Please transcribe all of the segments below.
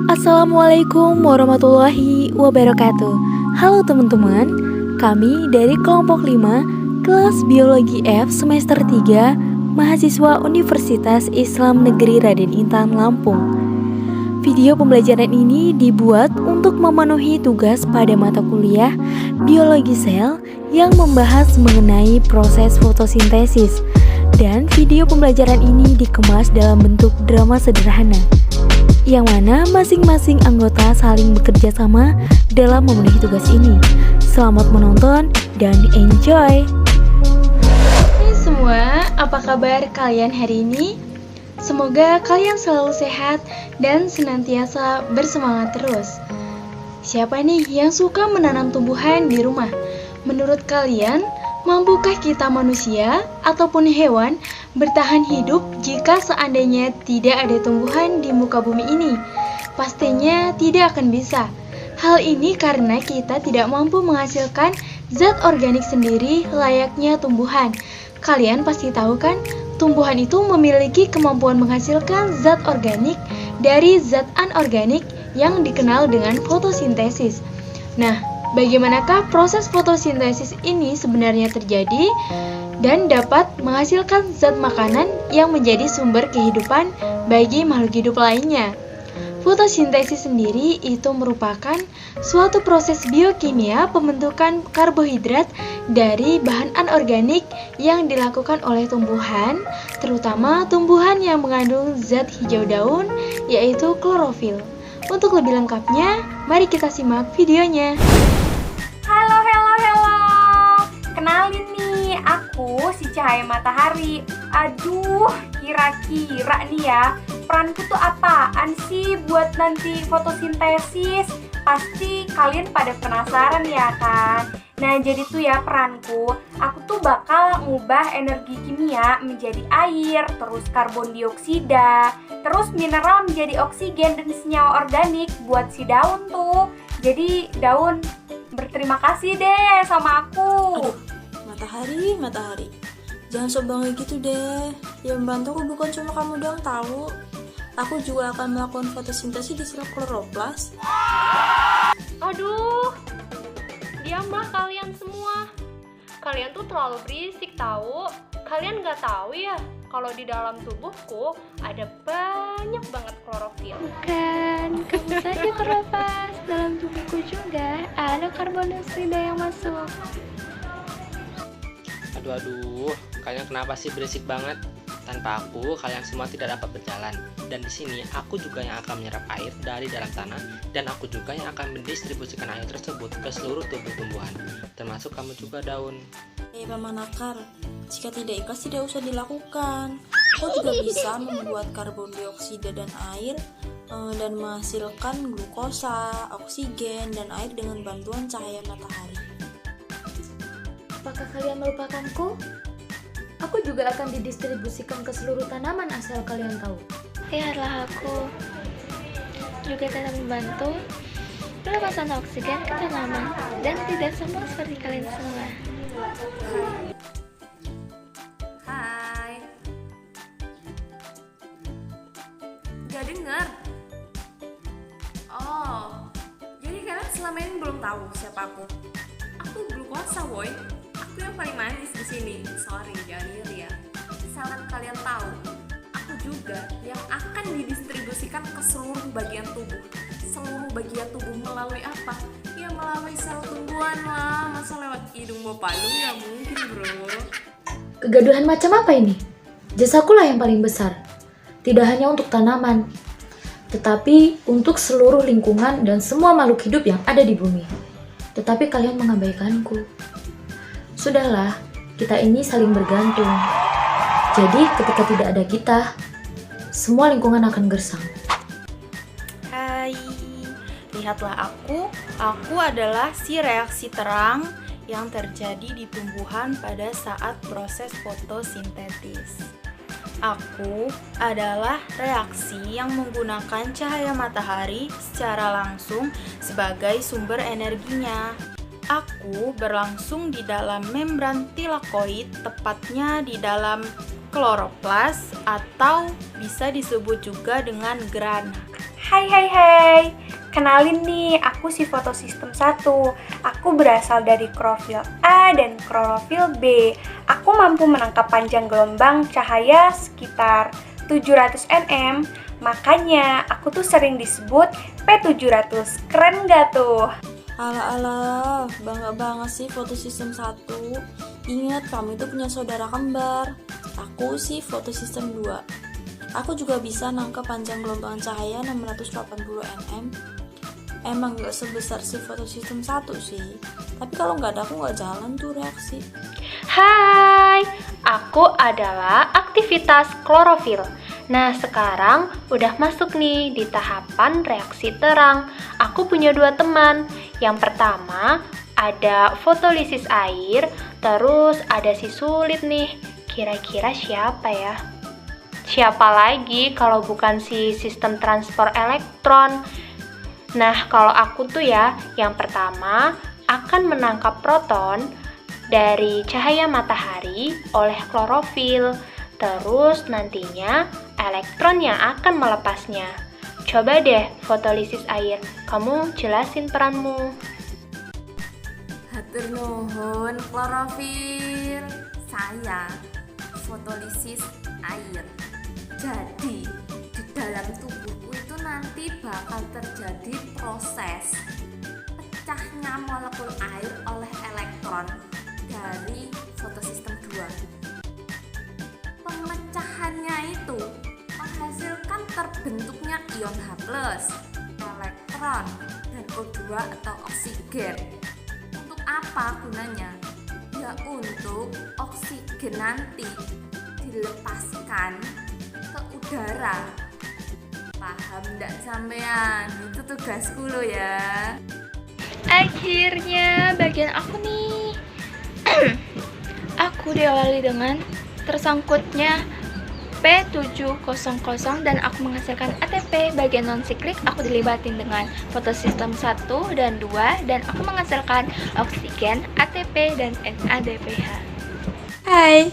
Assalamualaikum warahmatullahi wabarakatuh. Halo teman-teman, kami dari kelompok 5 kelas Biologi F semester 3 mahasiswa Universitas Islam Negeri Raden Intan Lampung. Video pembelajaran ini dibuat untuk memenuhi tugas pada mata kuliah Biologi Sel yang membahas mengenai proses fotosintesis. Dan video pembelajaran ini dikemas dalam bentuk drama sederhana, yang mana masing-masing anggota saling bekerja sama dalam memenuhi tugas ini. Selamat menonton dan enjoy! Hai semua, apa kabar kalian hari ini? Semoga kalian selalu sehat dan senantiasa bersemangat terus. Siapa nih yang suka menanam tumbuhan di rumah? Menurut kalian, mampukah kita manusia ataupun hewan bertahan hidup jika seandainya tidak ada tumbuhan di muka bumi ini? Pastinya tidak akan bisa. Hal ini karena kita tidak mampu menghasilkan zat organik sendiri layaknya tumbuhan. Kalian pasti tahu kan, tumbuhan itu memiliki kemampuan menghasilkan zat organik dari zat anorganik yang dikenal dengan fotosintesis. Nah, bagaimanakah proses fotosintesis ini sebenarnya terjadi dan dapat menghasilkan zat makanan yang menjadi sumber kehidupan bagi makhluk hidup lainnya? Fotosintesis sendiri itu merupakan suatu proses biokimia pembentukan karbohidrat dari bahan anorganik yang dilakukan oleh tumbuhan, terutama tumbuhan yang mengandung zat hijau daun, yaitu klorofil. Untuk lebih lengkapnya, mari kita simak videonya. Halo, kenalin nih, aku si Cahaya Matahari. Aduh, kira-kira nih ya, peranku tuh apaan sih buat nanti fotosintesis? Pasti kalian pada penasaran ya kan? Nah, jadi tuh ya peranku, aku tuh bakal ngubah energi kimia menjadi air, terus karbon dioksida, terus mineral menjadi oksigen dan senyawa organik buat si daun tuh. Jadi daun berterima kasih deh sama aku. Aduh, matahari, jangan sok bangga gitu deh. Yang membantu aku bukan cuma kamu doang tahu. Aku juga akan melakukan fotosintesis di sel kloroplas. Aduh, diamlah kalian semua. Kalian tuh terlalu berisik tahu. Kalian gak tahu ya, kalau di dalam tubuhku ada banyak banget klorofil. Bukan, kamu saja terlepas. Dalam tubuhku juga ada karbon dioksida yang masuk. Aduh, kalian kenapa sih berisik banget? Tanpa aku, kalian semua tidak dapat berjalan. Dan di sini aku juga yang akan menyerap air dari dalam tanah, dan aku juga yang akan mendistribusikan air tersebut ke seluruh tubuh tumbuhan, termasuk kamu juga daun. Paman Akar, jika tidak ikhlas tidak usah dilakukan. Kau juga bisa membuat karbon dioksida dan air dan menghasilkan glukosa, oksigen, dan air dengan bantuan cahaya matahari. Apakah kalian melupakanku? Aku juga akan didistribusikan ke seluruh tanaman asal kalian tahu. Lihatlah aku juga tetap membantu pelepasan oksigen ke tanaman dan tidak sombong seperti kalian semua. Hai. Gak denger? Oh, jadi kalian selama ini belum tahu siapa aku? Aku glukosa, woy. Aku yang paling manis di sini. Sorry, jangan iri ya. Asalkan kalian tahu, aku juga yang akan didistribusikan ke seluruh bagian tubuh. Seluruh bagian tubuh melalui apa? Ya melalui sel tumbuhan lah. Masa lewat hidung bawa palung? Gak mungkin, bro. Kegaduhan macam apa ini? Jasakulah yang paling besar. Tidak hanya untuk tanaman, tetapi untuk seluruh lingkungan dan semua makhluk hidup yang ada di bumi. Tetapi kalian mengabaikanku. Sudahlah, kita ini saling bergantung. Jadi ketika tidak ada kita, semua lingkungan akan gersang. Hai, lihatlah aku adalah si reaksi terang yang terjadi di tumbuhan pada saat proses fotosintesis. Aku adalah reaksi yang menggunakan cahaya matahari secara langsung sebagai sumber energinya. Aku berlangsung di dalam membran tilakoid, tepatnya di dalam kloroplas atau bisa disebut juga dengan grana. Hai, kenalin nih, aku si fotosistem 1. Aku berasal dari klorofil A dan klorofil B. Aku mampu menangkap panjang gelombang cahaya sekitar 700 nm. Makanya aku tuh sering disebut P700. Keren gak tuh? Alah, bangga banget sih fotosistem 1. Ingat, kamu itu punya saudara kembar. Aku sih fotosistem 2. Aku juga bisa nangkep panjang gelombang cahaya 680 nm. Emang gak sebesar si fotosistem 1 sih. Tapi kalau nggak ada aku nggak jalan tuh reaksi. Hai, aku adalah aktivitas klorofil. Nah, sekarang udah masuk nih di tahapan reaksi terang. Aku punya 2 teman. Yang pertama ada fotolisis air, terus ada si sulit nih. Kira-kira siapa ya? Siapa lagi kalau bukan si sistem transport elektron? Nah, kalau aku tuh ya, yang pertama akan menangkap proton dari cahaya matahari oleh klorofil. Terus nantinya elektron yang akan melepasnya. Coba deh fotolisis air, kamu jelasin peranmu. Hatur nuhun klorofil. Saya fotolisis air. Jadi di dalam tubuhku itu nanti bakal terjadi proses pecahnya molekul air oleh elektron dari fotosistem 2. Pemecahannya itu menghasilkan terbentuknya ion H+, elektron, dan O2 atau oksigen. Untuk apa gunanya? Ya untuk oksigen nanti dilepaskan ke udara. Paham ndak sampean? Itu tugasku lo ya. Akhirnya bagian aku nih. Aku diawali dengan tersangkutnya P700 dan aku menghasilkan ATP. Bagian non-siklik aku dilibatin dengan fotosistem 1 dan 2 dan aku menghasilkan oksigen, ATP, dan NADPH. Hai,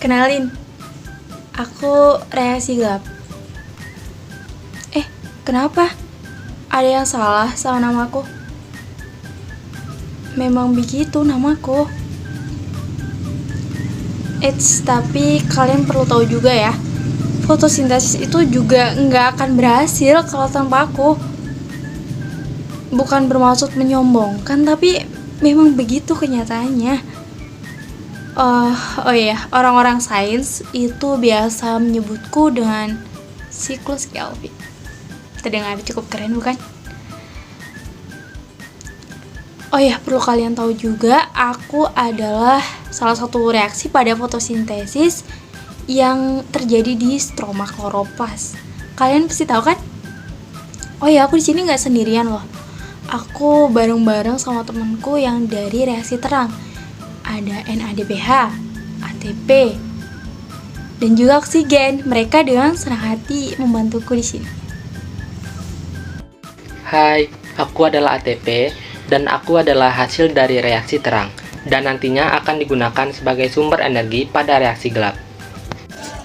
kenalin, aku reaksi gelap. Kenapa? Ada yang salah sama namaku? Memang begitu namaku. Tapi kalian perlu tahu juga ya, fotosintesis itu juga nggak akan berhasil kalau tanpa aku. Bukan bermaksud menyombongkan, tapi memang begitu kenyataannya. Oh iya, orang-orang sains itu biasa menyebutku dengan siklus Kelvin. Terdengar cukup keren bukan? Oh ya, perlu kalian tahu juga, aku adalah salah satu reaksi pada fotosintesis yang terjadi di stroma kloroplas. Kalian pasti tahu kan? Oh ya, aku di sini nggak sendirian loh. Aku bareng-bareng sama temanku yang dari reaksi terang. Ada NADPH, ATP, dan juga oksigen. Mereka dengan senang hati membantuku di sini. Hai, aku adalah ATP dan aku adalah hasil dari reaksi terang dan nantinya akan digunakan sebagai sumber energi pada reaksi gelap.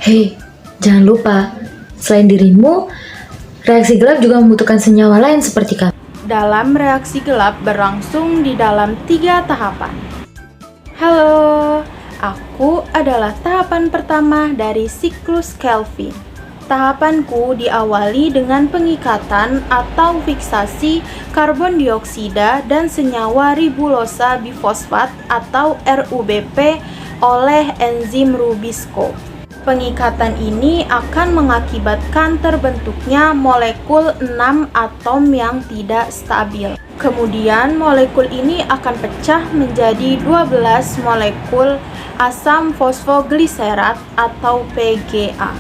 Hei, jangan lupa, selain dirimu, reaksi gelap juga membutuhkan senyawa lain seperti kamu. Dalam reaksi gelap berlangsung di dalam 3 tahapan. Halo, aku adalah tahapan pertama dari siklus Kelvin. Tahapanku diawali dengan pengikatan atau fiksasi karbon dioksida dan senyawa ribulosa bifosfat atau RUBP oleh enzim Rubisco. Pengikatan ini akan mengakibatkan terbentuknya molekul 6 atom yang tidak stabil. Kemudian molekul ini akan pecah menjadi 12 molekul asam fosfogliserat atau PGA.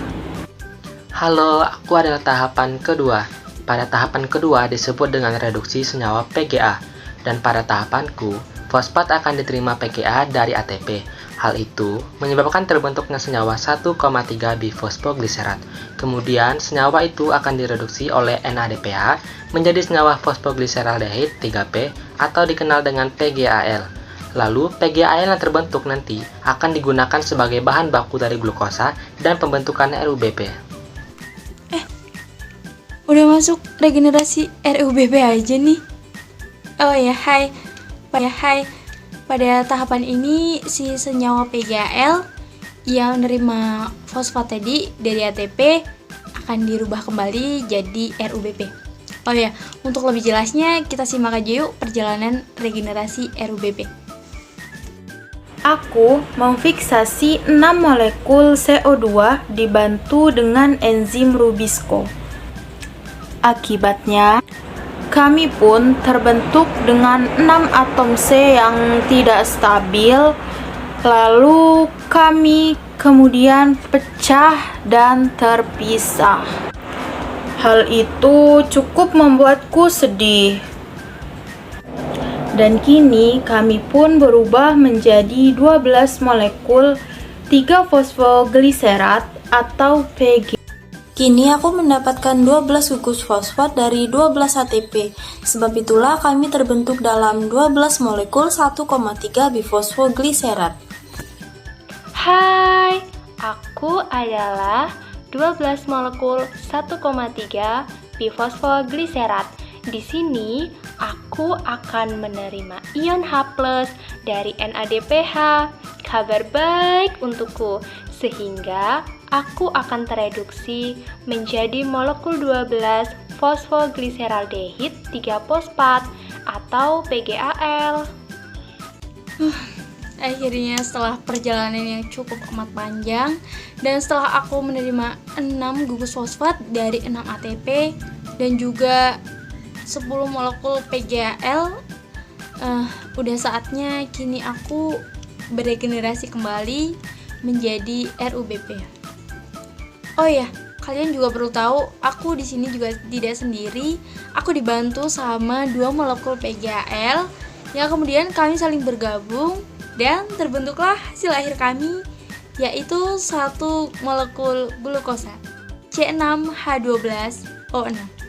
Halo, aku adalah tahapan kedua. Pada tahapan kedua disebut dengan reduksi senyawa PGA, dan pada tahapanku, fosfat akan diterima PGA dari ATP. Hal itu menyebabkan terbentuknya senyawa 1,3 bifosfogliserat. Kemudian, senyawa itu akan direduksi oleh NADPH menjadi senyawa fosfogliseraldehyde 3P atau dikenal dengan PGAL. Lalu PGAL yang terbentuk nanti akan digunakan sebagai bahan baku dari glukosa dan pembentukan RUBP. Udah masuk regenerasi RUBP aja nih. Oh ya, hai. Pada tahapan ini si senyawa PGAL yang menerima fosfat tadi dari ATP akan dirubah kembali jadi RUBP. Oh ya, untuk lebih jelasnya kita simak aja yuk perjalanan regenerasi RUBP. Aku memfiksasi 6 molekul CO2 dibantu dengan enzim Rubisco. Akibatnya, kami pun terbentuk dengan 6 atom C yang tidak stabil, lalu kami kemudian pecah dan terpisah. Hal itu cukup membuatku sedih. Dan kini kami pun berubah menjadi 12 molekul 3 fosfogliserat atau PG. Kini aku mendapatkan 12 gugus fosfat dari 12 ATP. Sebab itulah kami terbentuk dalam 12 molekul 1,3 bifosfogliserat. Hai, aku adalah 12 molekul 1,3 bifosfogliserat. Di sini aku akan menerima ion H+ dari NADPH. Kabar baik untukku, sehingga aku akan tereduksi menjadi molekul 12 fosfogliseraldehid 3 fosfat atau PGAL. Akhirnya setelah perjalanan yang cukup amat panjang dan setelah aku menerima 6 gugus fosfat dari 6 ATP dan juga 10 molekul PGAL, udah saatnya kini aku beregenerasi kembali menjadi RUBP. Oh ya, kalian juga perlu tahu, aku di sini juga tidak sendiri. Aku dibantu sama 2 molekul PGAL yang kemudian kami saling bergabung dan terbentuklah hasil akhir kami, yaitu 1 molekul glukosa C6H12O6.